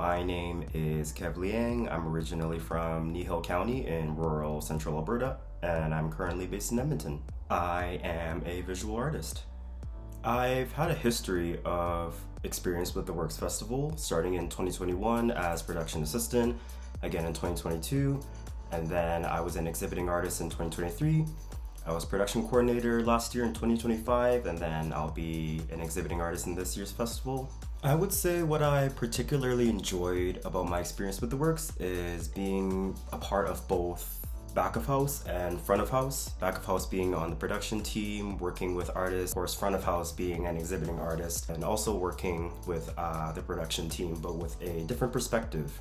My name is Liang. I'm originally from Nihil County in rural central Alberta, and I'm currently based in Edmonton. I am a visual artist. I've had a history of experience with the Works Festival, starting in 2021 as production assistant, again in 2022, and then I was an exhibiting artist in 2023. I was production coordinator last year in 2025, and then I'll be an exhibiting artist in this year's festival. I would say what I particularly enjoyed about my experience with the Works is being a part of both back of house and front of house. Back of house being on the production team, working with artists, of course front of house being an exhibiting artist, and also working with the production team, but with a different perspective.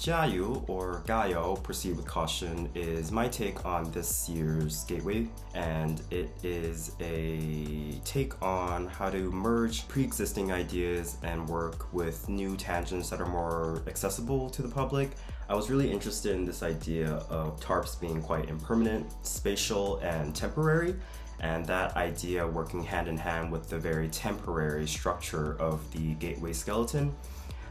加油 or 加油, proceed with caution, is my take on this year's Gateway, and it is a take on how to merge pre-existing ideas and work with new tangents that are more accessible to the public. I was really interested in this idea of tarps being quite impermanent, spatial, and temporary, and that idea working hand in hand with the very temporary structure of the Gateway skeleton.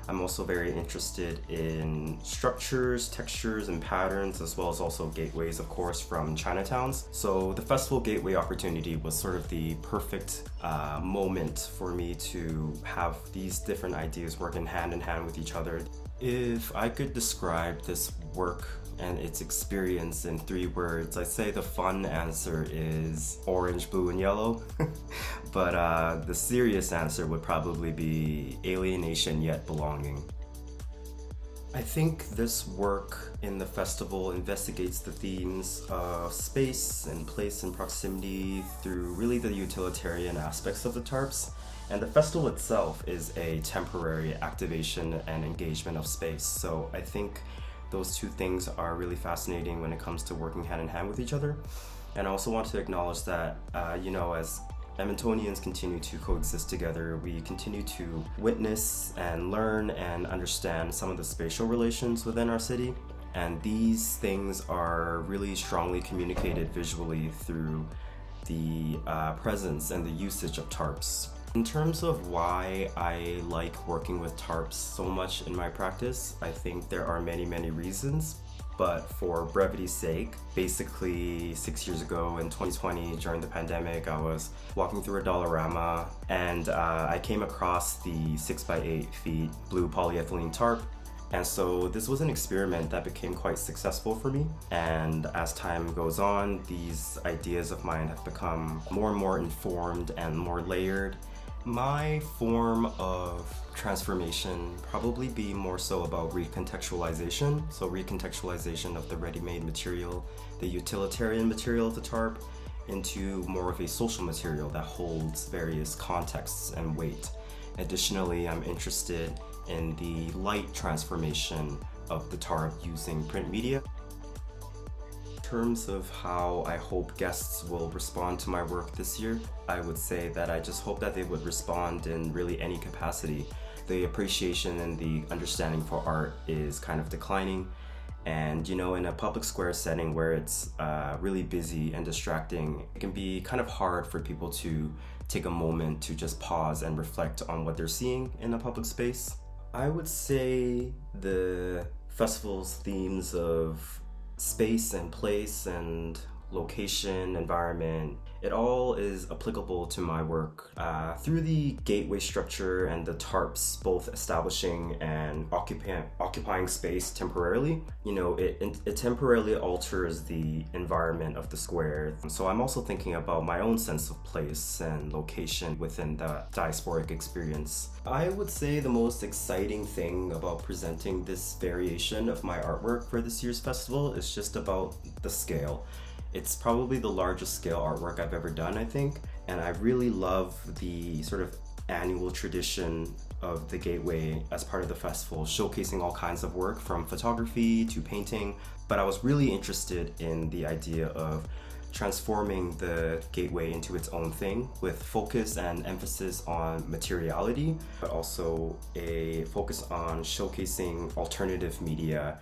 I'm also very interested in structures, textures, and patterns, as well as also gateways, of course, from Chinatowns. So the festival gateway opportunity was sort of the perfect moment for me to have these different ideas working hand in hand with each other. If I could describe this work and its experience in 3 words, I'd say the fun answer is orange, blue, and yellow. But the serious answer would probably be alienation yet belonging. I think this work in the festival investigates the themes of space and place and proximity through really the utilitarian aspects of the tarps. And the festival itself is a temporary activation and engagement of space. So I think those two things are really fascinating when it comes to working hand in hand with each other. And I also want to acknowledge that, as Edmontonians continue to coexist together, we continue to witness and learn and understand some of the spatial relations within our city. And these things are really strongly communicated visually through the presence and the usage of tarps. In terms of why I like working with tarps so much in my practice, I think there are many reasons. But for brevity's sake, basically 6 years ago in 2020 during the pandemic, I was walking through a Dollarama and I came across the 6x8 feet blue polyethylene tarp. And so this was an experiment that became quite successful for me. And as time goes on, these ideas of mine have become more and more informed and more layered. My form of transformation probably be more so about recontextualization. So recontextualization of the ready-made material, the utilitarian material of the tarp, into more of a social material that holds various contexts and weight. Additionally, I'm interested in the light transformation of the tarp using print media. In terms of how I hope guests will respond to my work this year, I would say that I just hope that they would respond in really any capacity. The appreciation and the understanding for art is kind of declining, and in a public square setting where it's really busy and distracting, it can be kind of hard for people to take a moment to just pause and reflect on what they're seeing in a public space. I would say the festival's themes of space and place and location, environment, it all is applicable to my work. Through the gateway structure and the tarps both establishing and occupying space temporarily, it temporarily alters the environment of the square. So I'm also thinking about my own sense of place and location within the diasporic experience. I would say the most exciting thing about presenting this variation of my artwork for this year's festival is just about the scale. It's probably the largest scale artwork I've ever done, I think, and I really love the sort of annual tradition of the Gateway as part of the festival, showcasing all kinds of work from photography to painting. But I was really interested in the idea of transforming the Gateway into its own thing with focus and emphasis on materiality, but also a focus on showcasing alternative media